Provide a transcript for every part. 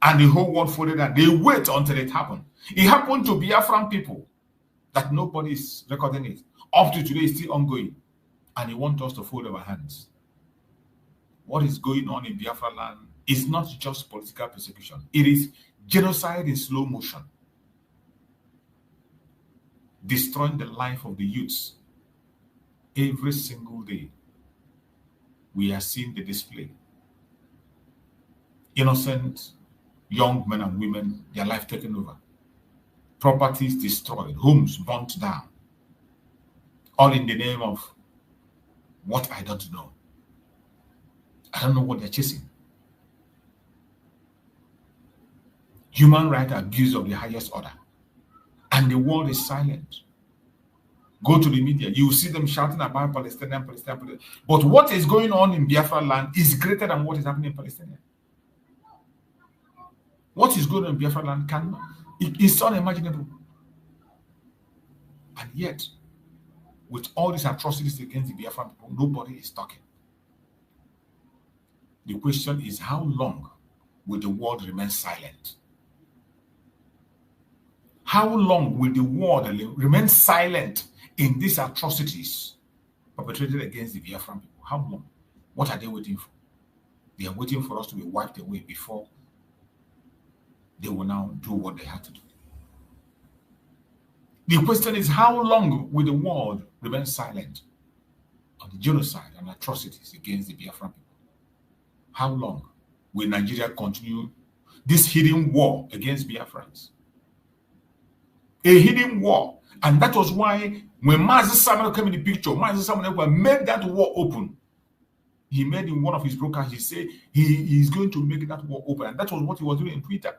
And the whole world followed that. They wait until it happened. It happened to Biafran people that nobody is recording it. Up to today, it's still ongoing. And they want us to fold our hands. What is going on in Biafra land is not just political persecution. It is genocide in slow motion. Destroying the life of the youths. Every single day, we are seeing the display. Innocent young men and women, their life taken over. Properties destroyed, homes burnt down. All in the name of what I don't know. I don't know what they're chasing. Human rights abuse of the highest order. And the world is silent. Go to the media, you will see them shouting about Palestinian. But what is going on in Biafra land is greater than what is happening in Palestine. What is going on in Biafra land is unimaginable. And yet, with all these atrocities against the Biafran people, nobody is talking. The question is, how long will the world remain silent? How long will the world remain silent in these atrocities perpetrated against the Biafran people? How long? What are they waiting for? They are waiting for us to be wiped away before they will now do what they have to do. The question is, how long will the world remain silent on the genocide and atrocities against the Biafran people? How long will Nigeria continue this hidden war against Biafrans? A hidden war. And that was why when Mazi Samuel came in the picture, Mazi Samuel made that war open. He made in one of his brokers, he said he is going to make that war open. And that was what he was doing in Twitter.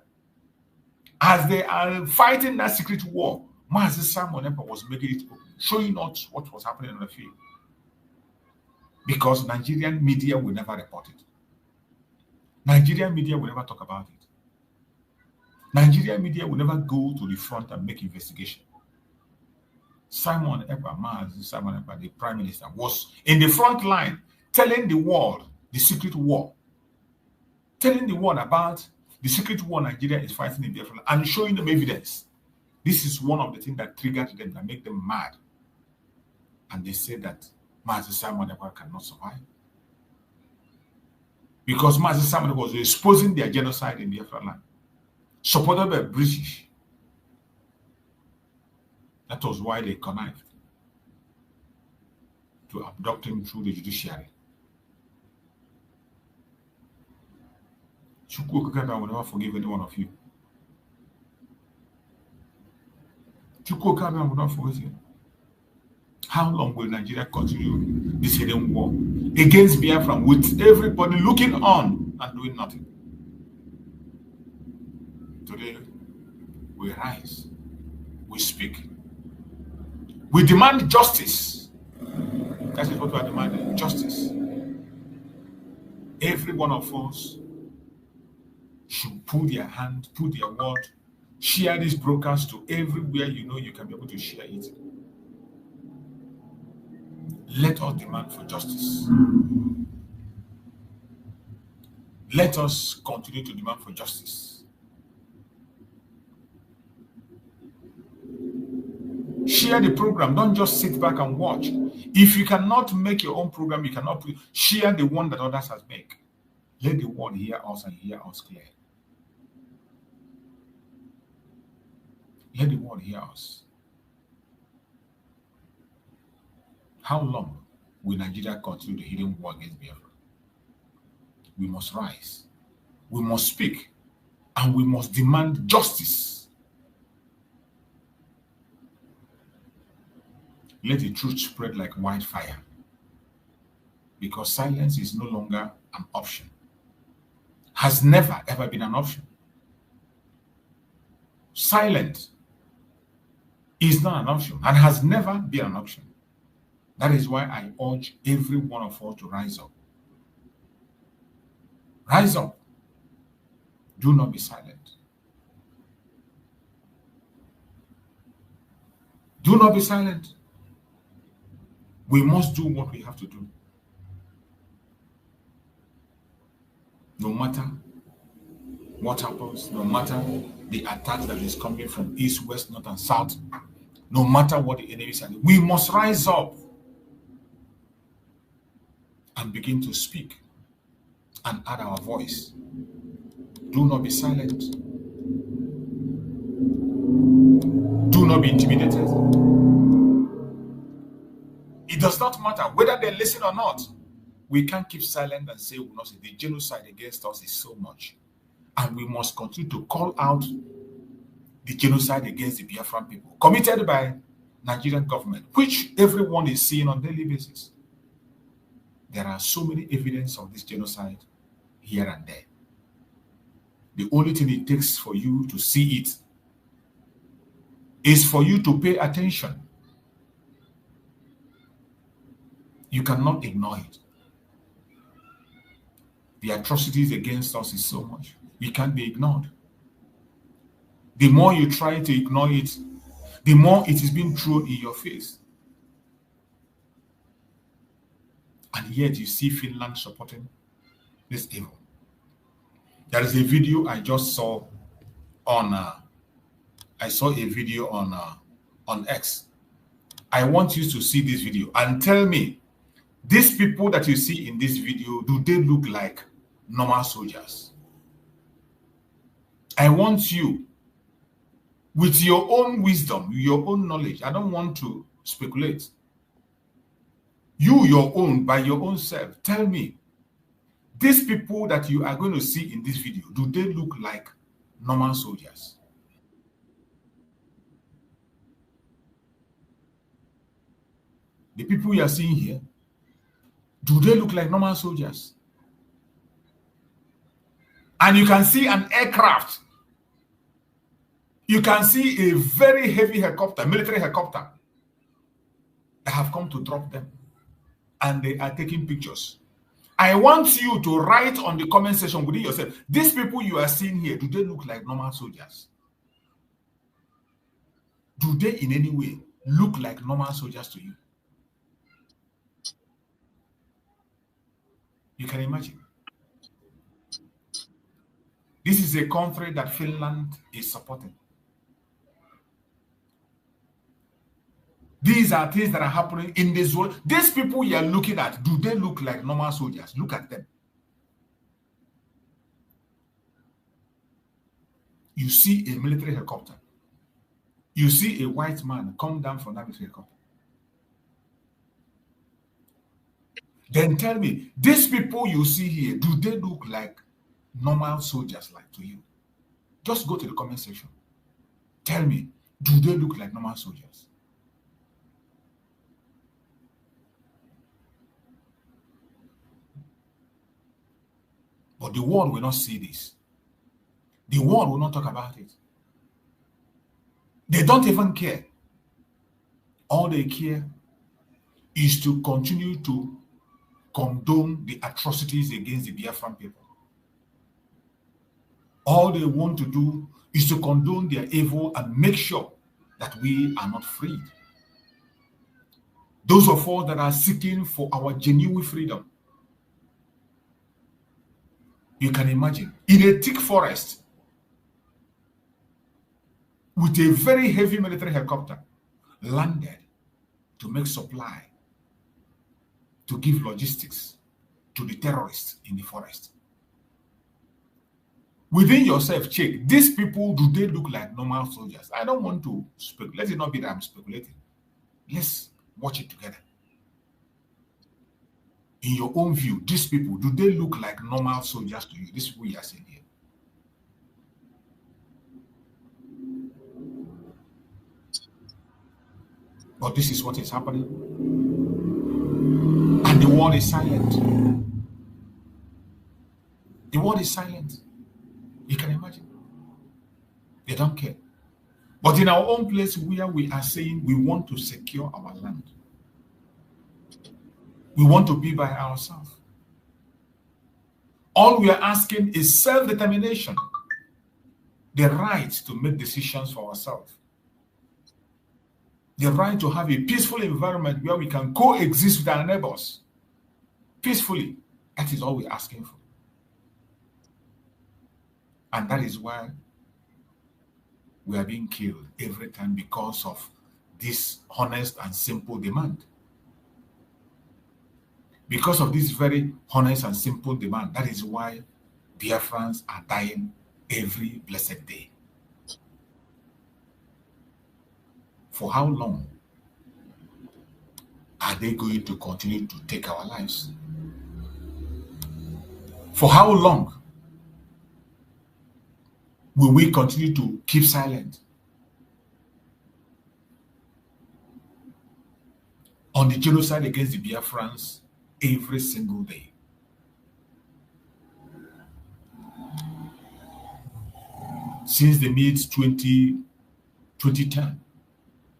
As they are fighting that secret war, Mazi Samuel was making it open, showing us what was happening on the field. Because Nigerian media will never report it. Nigerian media will never talk about it. Nigerian media will never go to the front and make investigation. Simon Ekpa, the Prime Minister, was in the front line telling the world the secret war. Telling the world about the secret war Nigeria is fighting in Biafra and showing them evidence. This is one of the things that triggered them, that make them mad. And they say that Mazi Simon Ekpa cannot survive. Because Mazi Simon was exposing their genocide in Biafra land, supported by British. That was why they connived to abduct him through the judiciary. Chukwu Okaka will never forgive any one of you. Chukwu Okaka will not forgive you. How long will Nigeria continue this hidden war against Biafra with everybody looking on and doing nothing? Today, we rise, we speak. We demand justice. That is what we are demanding, justice. Every one of us should put their hand, put their word, share this broadcast to everywhere you know you can be able to share it. Let us demand for justice. Let us continue to demand for justice. Share the program. Don't just sit back and watch. If you cannot make your own program, you cannot share the one that others has made. Let the world hear us and hear us clear. Let the world hear us. How long will Nigeria continue the hidden war against Biafra? We must rise. We must speak. And we must demand justice. Let the truth spread like wildfire. Because silence is no longer an option. Has never, ever been an option. Silent is not an option and has never been an option. That is why I urge every one of us to rise up. Rise up. Do not be silent. Do not be silent. We must do what we have to do. No matter what happens, no matter the attack that is coming from east, west, north, and south, no matter what the enemy is, we must rise up and begin to speak and add our voice. Do not be silent. Do not be intimidated. It does not matter whether they listen or not. We can't keep silent and say we will not say. The genocide against us is so much. And we must continue to call out the genocide against the Biafran people committed by Nigerian government, which everyone is seeing on a daily basis. There are so many evidence of this genocide here and there. The only thing it takes for you to see it is for you to pay attention. You cannot ignore it. The atrocities against us is so much. It can't be ignored. The more you try to ignore it, the more it is being thrown in your face. And yet you see Finland supporting this evil. There is a video I just saw on on X. I want you to see this video and tell me, these people that you see in this video, do they look like normal soldiers? I want you, with your own wisdom, your own knowledge, I don't want to speculate. You, your own, by your own self, tell me, these people that you are going to see in this video, do they look like normal soldiers? The people you are seeing here, do they look like normal soldiers? And you can see an aircraft. You can see a very heavy helicopter, military helicopter, that have come to drop them. And they are taking pictures. I want you to write on the comment section within yourself, these people you are seeing here, do they look like normal soldiers? Do they in any way look like normal soldiers to you? You can imagine. This is a country that Finland is supporting. These are things that are happening in this world. These people you are looking at, do they look like normal soldiers? Look at them. You see a military helicopter. You see a white man come down from that military helicopter. Then tell me, these people you see here, do they look like normal soldiers like to you? Just go to the comment section. Tell me, do they look like normal soldiers? But the world will not see this. The world will not talk about it. They don't even care. All they care is to continue to condone the atrocities against the Biafran people. All they want to do is to condone their evil and make sure that we are not freed. Those of us that are seeking for our genuine freedom. You can imagine, in a thick forest, with a very heavy military helicopter, landed to make supply, to give logistics to the terrorists in the forest. Within yourself, check, these people, do they look like normal soldiers? I don't want to speculate. Let it not be that I'm speculating. Let's watch it together. In your own view, these people, do they look like normal soldiers to you? These people you are seeing here. But this is what is happening. And the world is silent. The world is silent. You can imagine. They don't care. But in our own place where we are saying we want to secure our land, we want to be by ourselves. All we are asking is self-determination, the right to make decisions for ourselves, the right to have a peaceful environment where we can coexist with our neighbors peacefully. That is all we're asking for. And that is why we are being killed every time because of this honest and simple demand. Because of this very honest and simple demand, that is why Biafrans are dying every blessed day. For how long are they going to continue to take our lives? For how long will we continue to keep silent on the genocide against the Biafrans every single day? Since the mid-2010,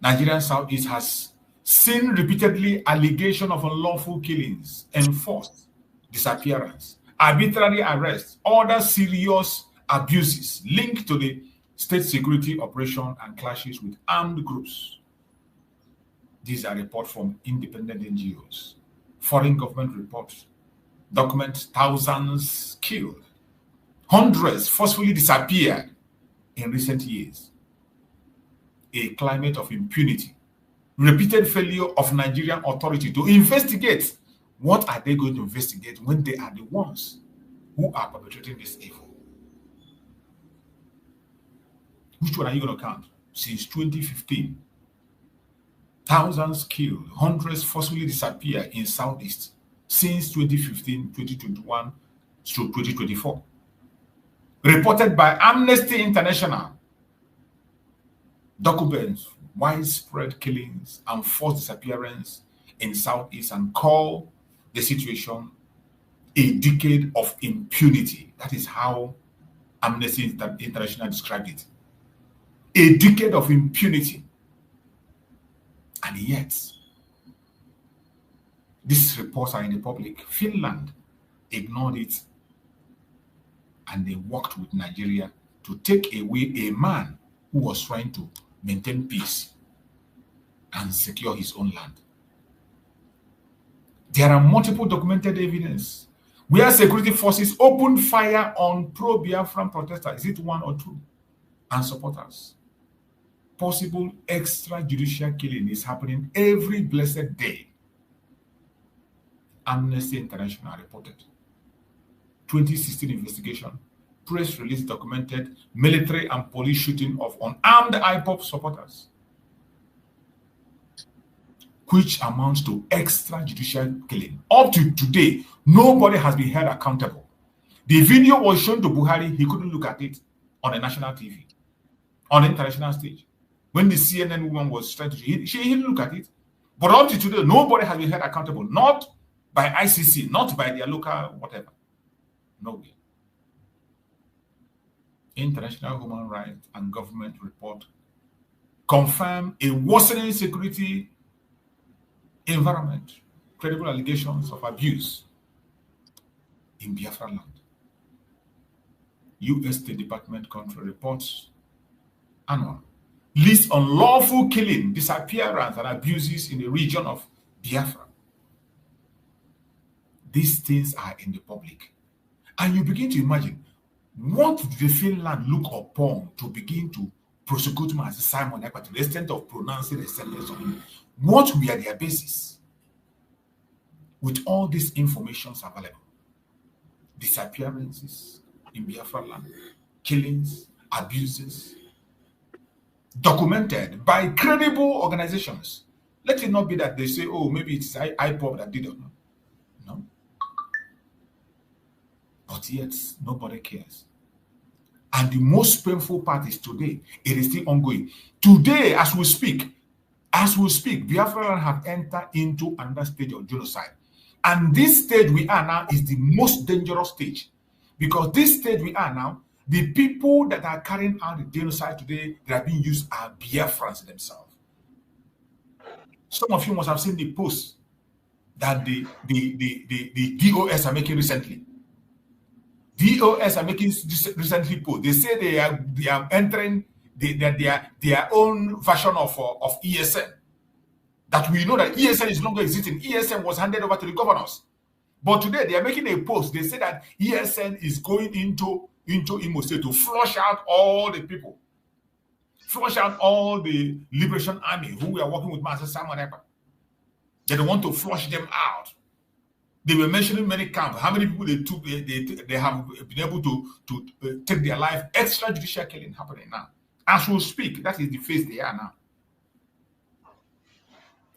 Nigerian Southeast has seen repeatedly allegations of unlawful killings, enforced disappearance, arbitrary arrests, other serious abuses linked to the state security operation and clashes with armed groups. These are reports from independent NGOs. Foreign government reports document thousands killed, hundreds forcefully disappeared in recent years. A climate of impunity, repeated failure of Nigerian authority to investigate. What are they going to investigate when they are the ones who are perpetrating this evil? Which one are you going to count? Since 2015, thousands killed, hundreds forcibly disappeared in Southeast since 2015, 2021 through 2024. Reported by Amnesty International, documents widespread killings and forced disappearance in Southeast and call the situation a decade of impunity. That is how Amnesty International described it. A decade of impunity. And yet, these reports are in the public. Finland ignored it, and they worked with Nigeria to take away a man who was trying to maintain peace and secure his own land. There are multiple documented evidence where security forces opened fire on pro-Biafran protesters, is it one or two, and supporters. Possible extrajudicial killing is happening every blessed day. Amnesty International reported. 2016 investigation, press release documented military and police shooting of unarmed IPOP supporters, which amounts to extrajudicial killing. Up to today, nobody has been held accountable. The video was shown to Buhari. He couldn't look at it on a national TV, on an international stage. When the CNN woman was trying to, she didn't look at it. But up to today, nobody has been held accountable. Not by ICC, not by their local whatever. No way. International human rights and government report confirm a worsening security environment, credible allegations of abuse in Biafra land. U.S. State Department country reports annual list unlawful killing, disappearance, and abuses in the region of Biafra. These things are in the public. And you begin to imagine, what did the Finland look upon to begin to prosecute Mazi Simon Ekpa to the extent of pronouncing a sentence on him? What were their basis? With all these informations available, disappearances in Biafra land, killings, abuses, documented by credible organizations. Let it not be that they say, oh, maybe it's IPOP that did it. No. But yet, nobody cares. And the most painful part is today, it is still ongoing. Today, as we speak, Biafra have entered into another stage of genocide. And this stage we are now is the most dangerous stage. Because this stage we are now, the people that are carrying out the genocide today that are being used are Biafrans themselves. Some of you must have seen the post that the DOS are making recently. DOS are making recently post. They say they are entering their own version of ESN. That we know that ESN is no longer existing. ESN was handed over to the governors. But today they are making a post. They say that ESN is going into into Imo State to flush out all the people, flush out all the Liberation Army who were working with Mazi Simon Ekpa. They don't want to flush them out. They were mentioning many camps. How many people they took? They have been able to take their life. Extrajudicial killing happening now. As we speak, that is the phase they are now.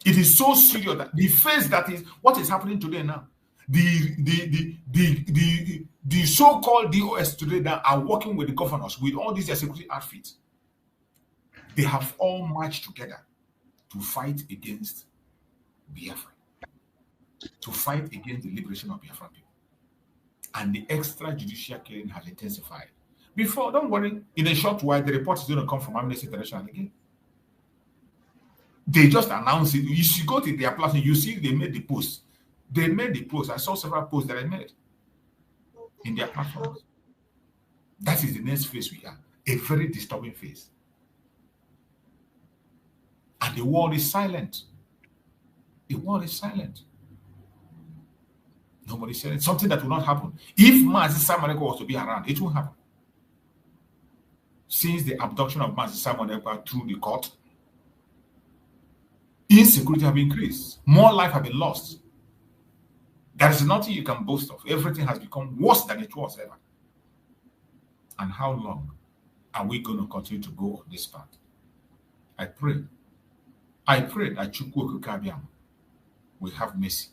It is so serious that the phase that is what is happening today now. The so-called DOS today that are working with the governors with all these security outfits. They have all marched together to fight against Biafra, to fight against the liberation of Biafran people. And the extrajudicial killing has intensified. Before, don't worry, in a short while, the report is going to come from Amnesty International again. They just announced it. You should go to their platform, you see they made the post. They made the post. I saw several posts that I made in their platforms. That is the next phase we are. A very disturbing phase. And the world is silent. The world is silent. Nobody said it. Something that will not happen. If Mazi Simon Ekpa was to be around, it will happen. Since the abduction of Mazi Simon Ekpa through the court, insecurity have increased. More life have been lost. There is nothing you can boast of. Everything has become worse than it was ever. And how long are we going to continue to go on this path? I pray that Chukwu Kabiam will have mercy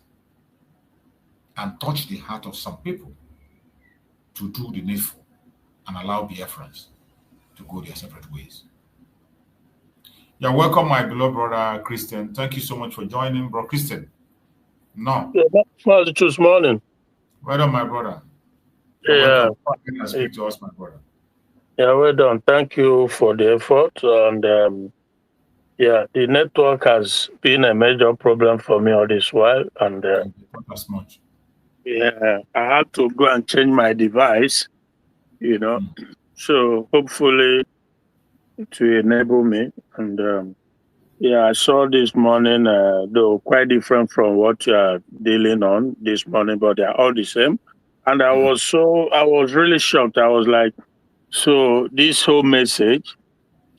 and touch the heart of some people to do the needful and allow Biafrans to go their separate ways. You're welcome, my beloved brother Christian. Thank you so much for joining, bro Christian. No. Yeah, that's this morning. Well done, my brother. Yeah. Speak to us, my brother. Yeah, well done. Thank you for the effort. And yeah, the network has been a major problem for me all this while. And not as much. Yeah, I had to go and change my device, you know. So hopefully to enable me. And yeah, I saw this morning, though quite different from what you are dealing on this morning, but they're all the same. And I was really shocked. I was like, so this whole message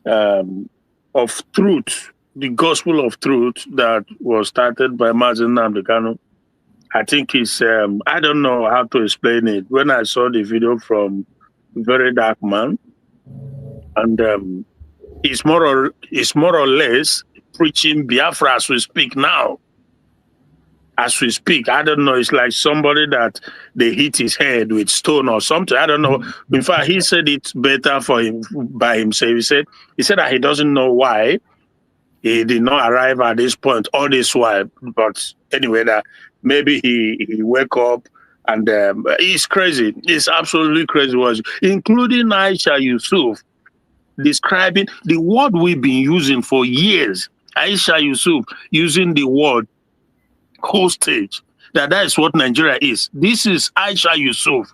of truth, the gospel of truth that was started by Mazi Nnamdi Kanu, I think it's, I don't know how to explain it. When I saw the video from Very Dark Man, and it's more or less preaching Biafra as we speak now. As we speak, I don't know. It's like somebody that they hit his head with stone or something. I don't know. In fact, he said it's better for him by himself. He said that he doesn't know why he did not arrive at this point all this while. But anyway, that maybe he wake up and it's crazy. It's absolutely crazy. Including Aisha Yusuf describing the word we've been using for years. Aisha Yusuf using the word hostage. That is what Nigeria is. This is Aisha Yusuf.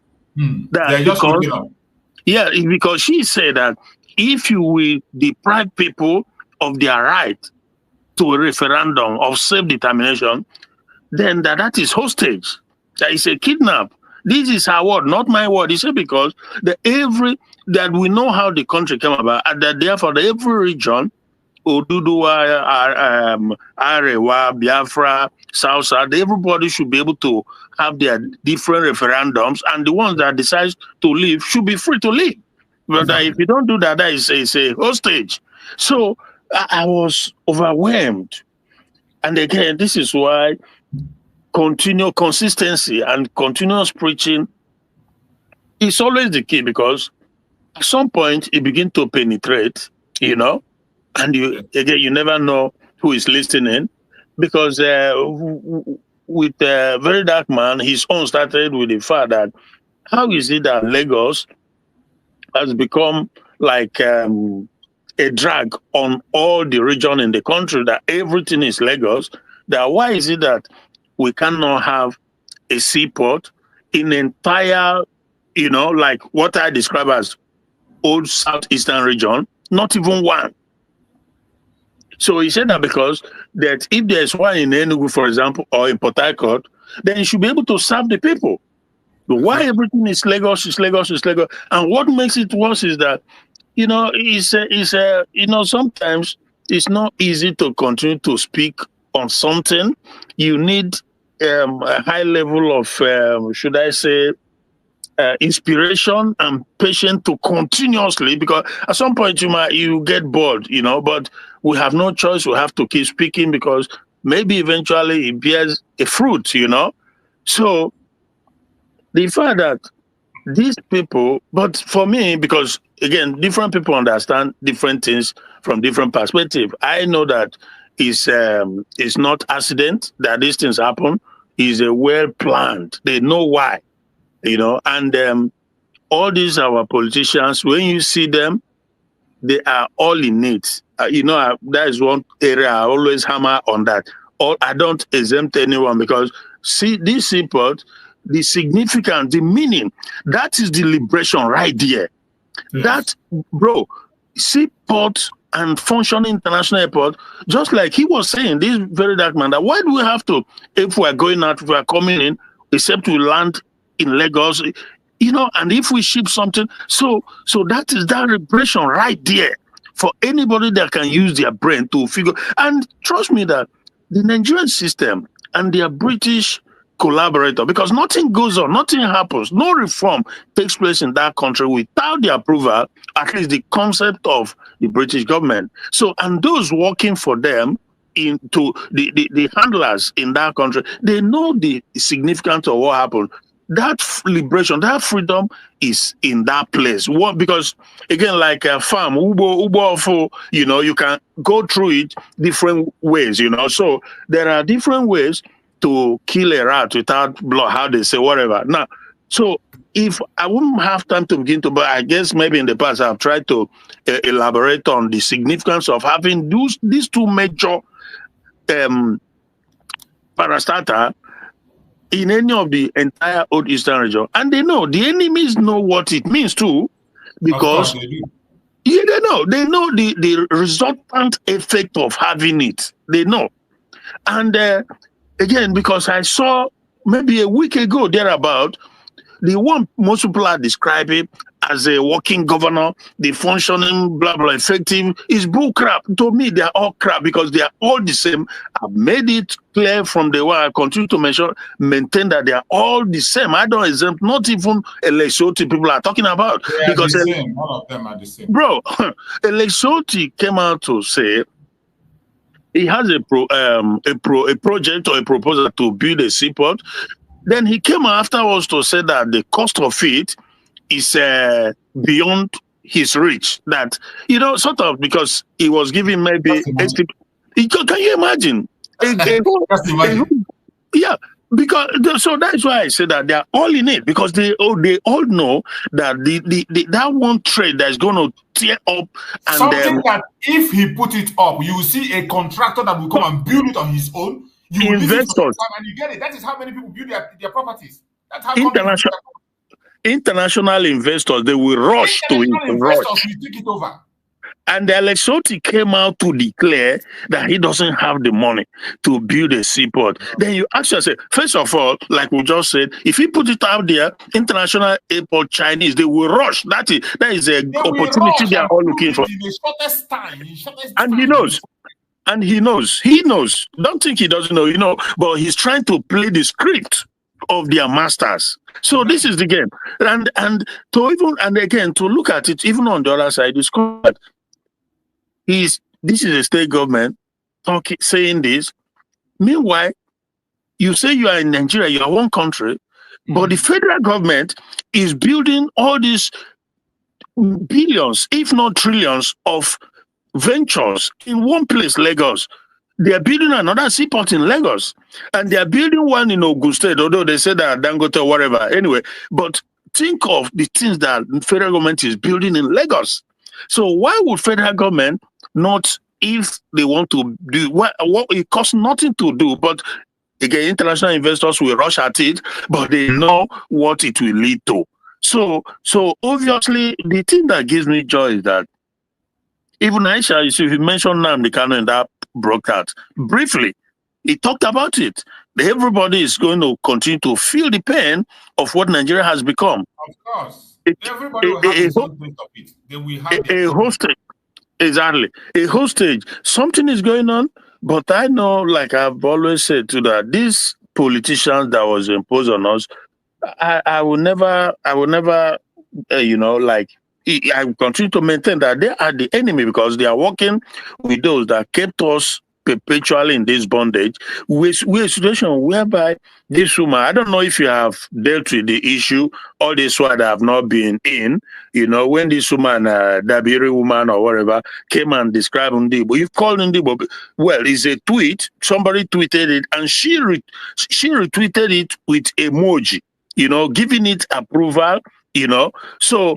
Because she said that if you will deprive people of their right to a referendum of self-determination, then that is hostage. That is a kidnap. This is her word, not my word. He said because that we know how the country came about, and that therefore every region, Oduduwa, Arewa, Biafra, South, everybody should be able to have their different referendums, and the ones that decide to leave should be free to leave. But exactly. If you don't do that, that is a hostage. So I was overwhelmed. And again, this is why consistency and continuous preaching is always the key, because at some point it begins to penetrate, you know, and you never know who is listening, because with Very Dark Man, his own started with the fact that how is it that Lagos has become like a drag on all the region in the country, that everything is Lagos, that why is it that we cannot have a seaport in entire, you know, like what I describe as old southeastern region, not even one. So he said that because that if there's one in Enugu, for example, or in Port Harcourt, then you should be able to serve the people. But why everything is Lagos, is Lagos, is Lagos? And what makes it worse is that, sometimes it's not easy to continue to speak on something. You need a high level of, should I say, inspiration and patience to continuously, because at some point you get bored, but we have no choice. We have to keep speaking because maybe eventually it bears a fruit, So the fact that these people, but for me, because again, different people understand different things from different perspectives. I know that it's not accident that these things happen. It's a well planned. They know why. And all these our politicians, when you see them, they are all in it. That is one area I always hammer on that. I don't exempt anyone because see this support, the significance, the meaning, that is the liberation right there. Yes. That, bro, seaport and functioning international airport, just like he was saying, this very dark man, that why do we have to, if we are going out, if we are coming in, except we land in Lagos, and if we ship something, so that is that liberation right there for anybody that can use their brain to figure. And trust me that the Nigerian system and their British collaborator, because nothing goes on, nothing happens, no reform takes place in that country without the approval, at least the concept of the British government. So, and those working for them, into the handlers in that country, they know the significance of what happened. That liberation, that freedom is in that place. What? Because again, like a farm, you can go through it different ways, So there are different ways to kill a rat without blood, how they say, whatever. Now, so if I wouldn't have time to begin to, but I guess maybe in the past I've tried to elaborate on the significance of having these two major parastatal in any of the entire old eastern region, and they know, the enemies know what it means too, because they know the resultant effect of having it. They know. And again, because I saw maybe a week ago thereabout, the one most people are describing as a working governor, the functioning, blah, blah, effective, is bull crap. To me, they are all crap because they are all the same. I've made it clear from the way I continue to maintain that they are all the same. I don't exempt, not even Lesotho people are talking about. They are because the same. All of them are the same. Bro, Lesotho came out to say he has a project or a proposal to build a seaport. Then he came afterwards to say that the cost of it is beyond his reach. That, sort of, because he was giving maybe... Can you imagine? Yeah, because so that's why I say that they are all in it, because they all know that that one trade that is going to tear up. And something that if he put it up, you will see a contractor that will come and build it on his own. You investors, and you get it. That is how many people build their properties. That's how international investors, they will rush to it. Investors will take it over. And the Lesotho came out to declare that he doesn't have the money to build a seaport. Then you ask yourself, first of all, like we just said, if he put it out there, international airport Chinese, they will rush. That is an opportunity they are all looking for. In the shortest time. And he knows. And he knows. Don't think he doesn't know, but he's trying to play the script of their masters. So this is the game. And to look at it, even on the other side, it's called this is a state government saying this. Meanwhile, you say you are in Nigeria, you are one country, but the federal government is building all these billions, if not trillions, of ventures in one place, Lagos. They are building another seaport in Lagos, and they are building one in Ogun State, although they say that Dangote or whatever. Anyway, but think of the things that the federal government is building in Lagos. So why would federal government not, if they want to do what it costs nothing to do, but again, international investors will rush at it, but they know what it will lead to. So obviously, the thing that gives me joy is that even Aisha, you mentioned Nnamdi Kanu in that broadcast briefly. He talked about it, everybody is going to continue to feel the pain of what Nigeria has become. Of course. Everybody will have his own taste of it. They will have a hostage. Exactly. A hostage. Something is going on, but I know, like I've always said to that, these politicians that was imposed on us, I will never, like, I continue to maintain that they are the enemy because they are working with those that kept us perpetually in this bondage. We're a situation whereby this woman, I don't know if you have dealt with the issue, all this while that have not been in, when this woman, Dabiri woman or whatever, came and described Ndibo. You've called Ndibo, well, it's a tweet, somebody tweeted it, and she retweeted it with emoji, giving it approval. So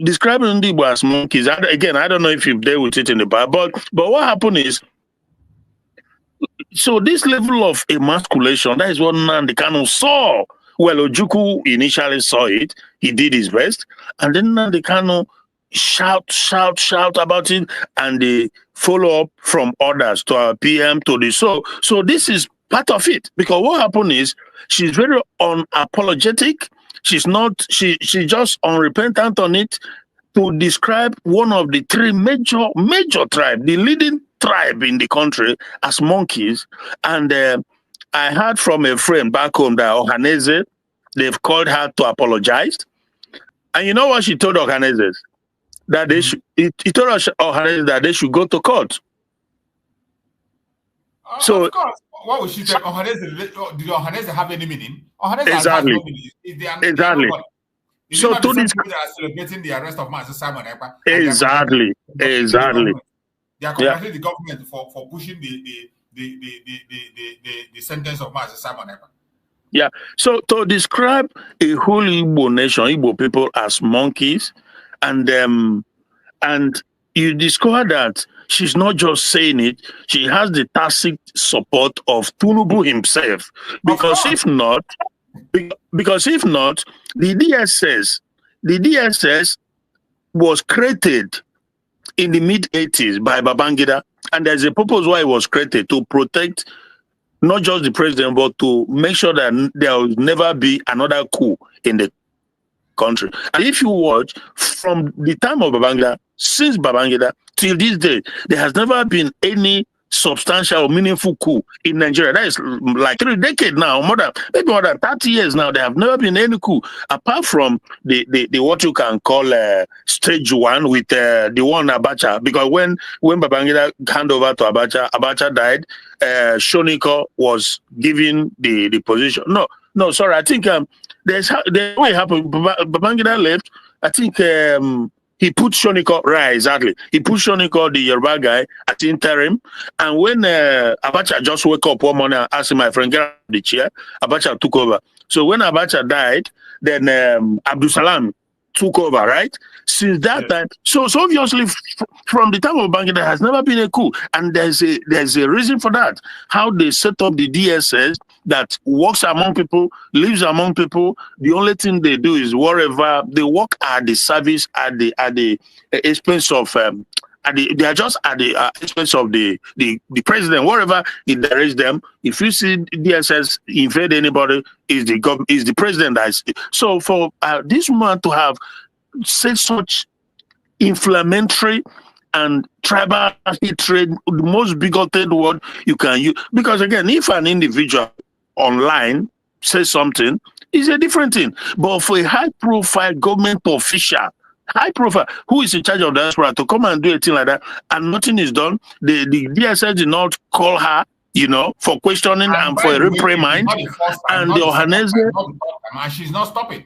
describing Ndibo as monkeys, again, I don't know if you've dealt with it in the past, but what happened is, so this level of emasculation, that is what Nnamdi Kanu saw. Well, Ojukwu initially saw it. He did his best. And then Nnamdi Kanu shout about it. And they follow up from others to our PM to the so this is part of it. Because what happened is she's very unapologetic. She's just unrepentant on it to describe one of the three major tribes, the leading tribe in the country, as monkeys. And I heard from a friend back home that Ohaneze, they've called her to apologize. And you know what she told Ohaneze? That they should, he told Ohaneze that they should go to court. So, of course. What would she say? Ohaneze, did Ohaneze have any meaning? Ohaneze exactly. has no meaning. Exactly. So to this, people that are celebrating the arrest of Mazi Simon Ekpa. Exactly. They are congratulating the government for pushing the sentence of Mazi Simon Ekpa. Yeah. So to describe a whole Igbo nation, Igbo people as monkeys, and you discover that she's not just saying it; she has the tacit support of Tinubu himself. Because if not, the DSS was created in the mid-80s by Babangida, and there's a purpose why it was created, to protect not just the president, but to make sure that there will never be another coup in the country. And if you watch, from the time of Babangida, since Babangida till this day, there has never been any substantial or meaningful coup in Nigeria. That is like 3 decades now, maybe more than 30 years now. There have never been any coup apart from the what you can call stage one with the one Abacha. Because when Babangida handed over to Abacha died, Shoniko was given the position. No, sorry. I think there's what happened. Babangida left. I think he put Shoniko, right, exactly. He put Shoniko, the Yoruba guy, at interim. And when Abacha just woke up one morning and asked my friend, get out of the chair, Abacha took over. So when Abacha died, then Abdul Salam took over, right? Since that time, so obviously from the time of Babangida, there has never been a coup. And there's a reason for that. How they set up the DSS that works among people, lives among people. The only thing they do is wherever they work at the service, at the expense of they are just at the expense of the president. Wherever it directs them, if you see DSS invade anybody, is the president that is. So for this woman to have said such inflammatory and tribal hatred, the most bigoted word you can use, because again, if an individual online says something, it's a different thing. But for a high-profile government official, high-profile, who is in charge of the diaspora, to come and do a thing like that, and nothing is done, the DSS did not call her, for questioning and for a reprimand, and the Ohaneze, and she's not stopping.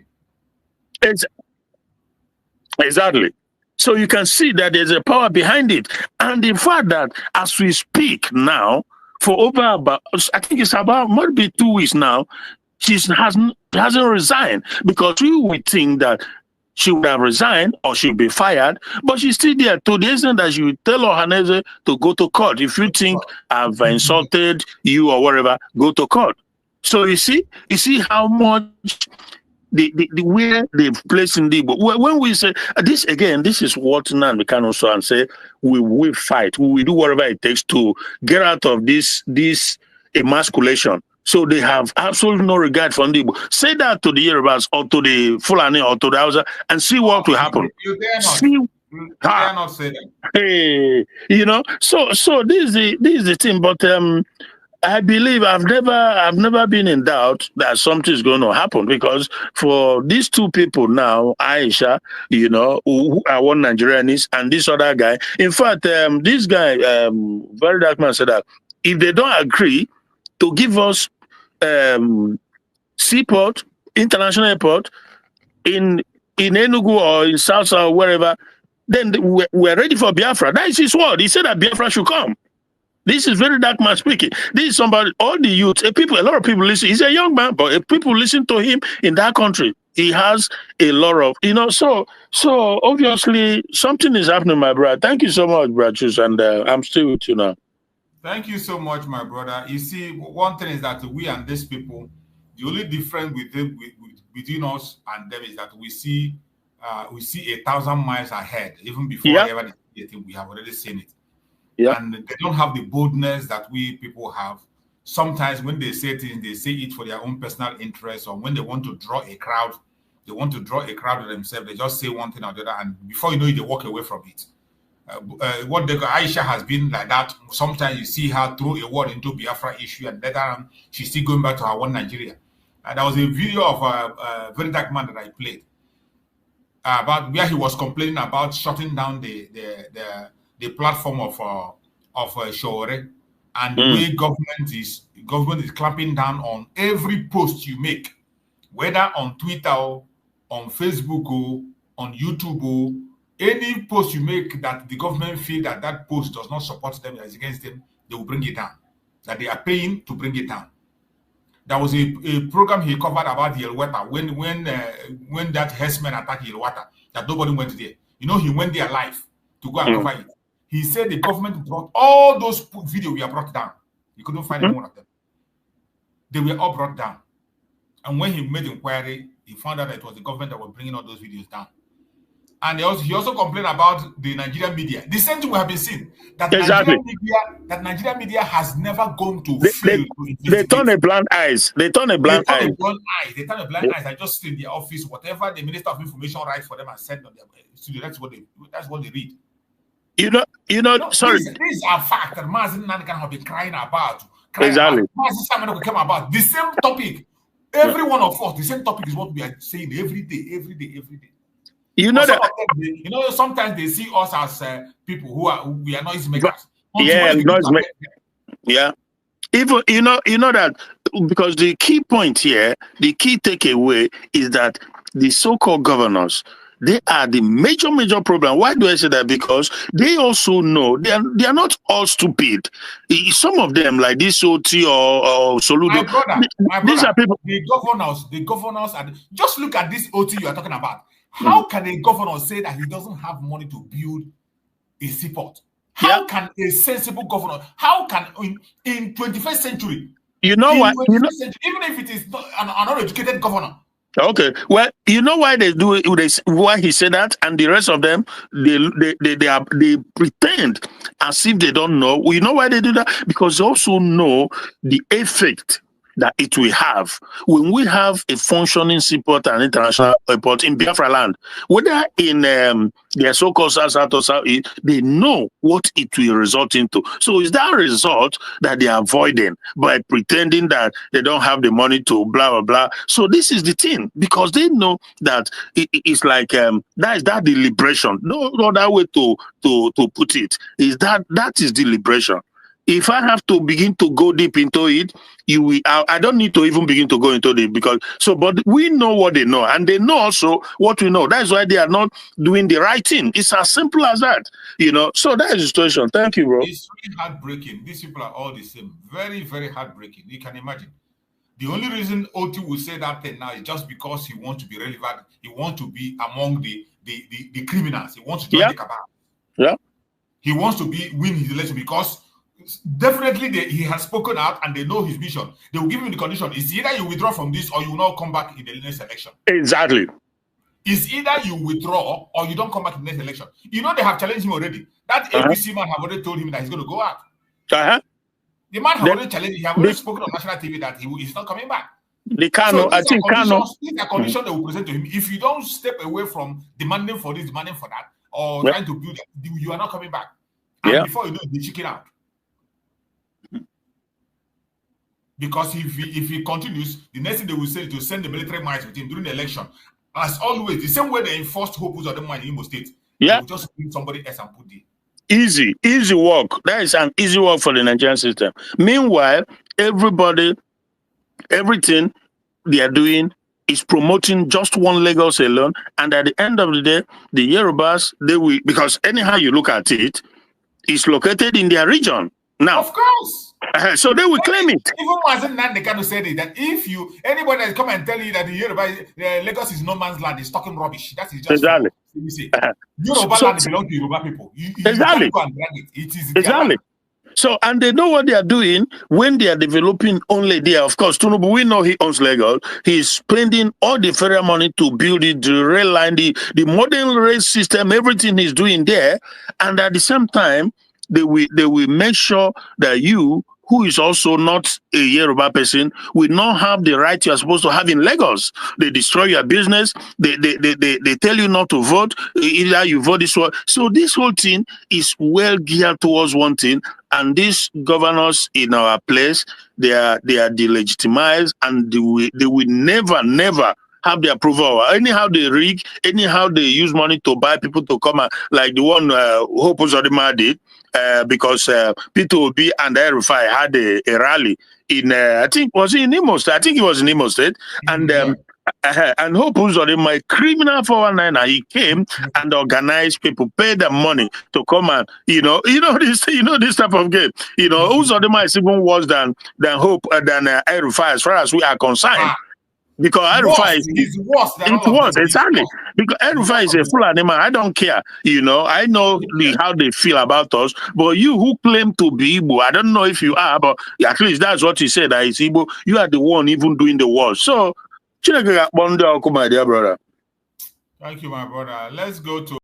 Exactly. So you can see that there's a power behind it. And the fact that as we speak now, for over about, I think it's about maybe 2 weeks now, she hasn't resigned, because we would think that she would have resigned or she would be fired, but she's still there to the extent that she would tell Ohaneze to go to court. If you think I've insulted you or whatever, go to court. So you see how much the where they've placed in the, but when we say this again, this is what Nnamdi Kanu saw and say we will fight, we will do whatever it takes to get out of this emasculation. So they have absolutely no regard for Igbo. Say that to the Yorubas or to the Fulani or to the Hausa and see what will happen. You dare not. See, You dare not say that. Hey, you know, so this is the thing. But I believe I've never been in doubt that something is going to happen, because for these two people now, Aisha, you know, who are one Nigerianist, and this other guy. In fact, this guy, very dark man, said that if they don't agree to give us seaport, international airport in Enugu or in South or wherever, then we're ready for Biafra. That is his word. He said that Biafra should come. This is very dark man speaking. This is somebody, all the youth, a lot of people listen. He's a young man, but people listen to him in that country. He has a lot of, you know, so obviously something is happening, my brother. Thank you so much, Brachus, and I'm still with you now. Thank you so much, my brother. You see, one thing is that we and these people, the only difference between us and them is that we see 1,000 miles ahead, even before ever we have already seen it. Yeah. And they don't have the boldness that we people have. Sometimes when they say things, they say it for their own personal interest, or when they want to draw a crowd, to themselves. They just say one thing or the other, and before you know it, they walk away from it. Aisha has been like that. Sometimes you see her throw a word into Biafra issue, and later on, she's still going back to her one Nigeria. There was a video of a very dark man that I played about where he was complaining about shutting down the platform of Shore, and the way government is clamping down on every post you make, whether on Twitter or on Facebook or on YouTube or any post you make that the government feel that post does not support them, is against them, they will bring it down. That they are paying to bring it down. There was a program he covered about Yelwata when that herdsman attacked Yelwata, that nobody went there. You know, he went there live to go and cover it. He said the government brought all those videos were brought down. He couldn't find any one of them. They were all brought down. And when he made inquiry, he found out that it was the government that was bringing all those videos down. And he also complained about the Nigerian media. The same thing we have been seeing, that Nigerian media has never gone to field. They turn a blind eyes. They turn a blind eye. They turn a blind eyes. I just sit in their office, whatever the Minister of Information writes for them and send on their studio. That's what they read. You know. Sorry, these are facts that Mazi Nnamdi have been crying about. Exactly. Mazi came about the same topic. Every one of us, the same topic is what we are saying every day. You know that. Sometimes they see us as people we are noise makers. Yeah. Even you know that, because the key point here, the key takeaway is that the so-called governors, they are the major problem. Why do I say that? Because they also know they are not all stupid. Some of them, like this OT or Soludo, my brother, these are people. The governors, just look at this OT you are talking about. How can a governor say that he doesn't have money to build a seaport? How can a sensible governor? How can in 21st century? You know what? Even if it is not an uneducated governor. Okay, well, you know why they do it? Why he said that, and the rest of them, they pretend as if they don't know. You know why they do that? Because they also know the effect that it will have when we have a functioning seaport and international airport in Biafra land, whether in their so-called South or South, they know what it will result into. So is that a result that they are avoiding by pretending that they don't have the money to blah, blah, blah. So this is the thing, because they know that it's like, that the liberation. No other way to put it is that is the liberation. If I have to begin to go deep into it, I don't need to even begin to go into it, but we know what they know, and they know also what we know. That's why they are not doing the right thing. It's as simple as that, So that is the situation. Thank you, bro. It's really heartbreaking. These people are all the same. Very, very heartbreaking. You can imagine. The only reason Oti will say that thing now is just because he wants to be relevant. He wants to be among the criminals. He wants to join the cabal. Yeah. He wants to win his election because definitely he has spoken out and they know his mission. They will give him the condition. It's either you withdraw from this or you will not come back in the next election. Exactly. It's either you withdraw or you don't come back in the next election. They have challenged him already. That ABC man have already told him that he's going to go out. The man has already challenged. He has already spoken on national TV that he's not coming back. The Kanu, so I think Kanu. These are conditions they will present to him. If you don't step away from demanding for this, demanding for that, or trying to build it, you are not coming back. And before you know it, they chicken out. Because if he continues, the next thing they will say is to send the military might with him during the election. As always, the same way they enforced Hope on the man in Imo State. They will just bring somebody else and put there. Easy work. That is an easy work for the Nigerian system. Meanwhile, everything they are doing is promoting just one Lagos alone. And at the end of the day, the Yorubas, they will, because anyhow you look at it, it's located in their region. Now, of course. So they will claim it. Even Mazi Nnamdi Kanu said it, that if anybody that come and tell you that the Yoruba Lagos is no man's land, is talking rubbish. That is just exactly. Yoruba land belongs to Yoruba people. You exactly. can't go and drag it. It is exactly. So, and they know what they are doing when they are developing only there. Of course, Tinubu, we know he owns Lagos. He is spending all the federal money to build it, the rail line, the modern rail system, everything he's doing there. And at the same time, they will make sure that you, who is also not a Yoruba person, will not have the right you are supposed to have in Lagos. They destroy your business. They tell you not to vote. Either you vote this way. So this whole thing is well geared towards one thing. And these governors in our place, they are delegitimized, and they will never have the approval. Anyhow they rig, anyhow they use money to buy people to come out, like the one Hope Uzodinma did. Because Peter Obi and Rufai had a rally in, I think, was it in Imo State? I think it was in Imo State. And Hope Uzodinma, criminal 419, he came and organized people, paid them money to come and, this type of game. Uzodinma is even worse than Hope, than Rufai, as far as we are concerned. Because Rufai is worse than it was exactly because Rufai is a full animal. I don't care, I know how they feel about us. But you who claim to be Igbo, I don't know if you are, but at least that's what he said. That is Igbo. You are the one even doing the work. So, my dear brother. Thank you, my brother. Let's go to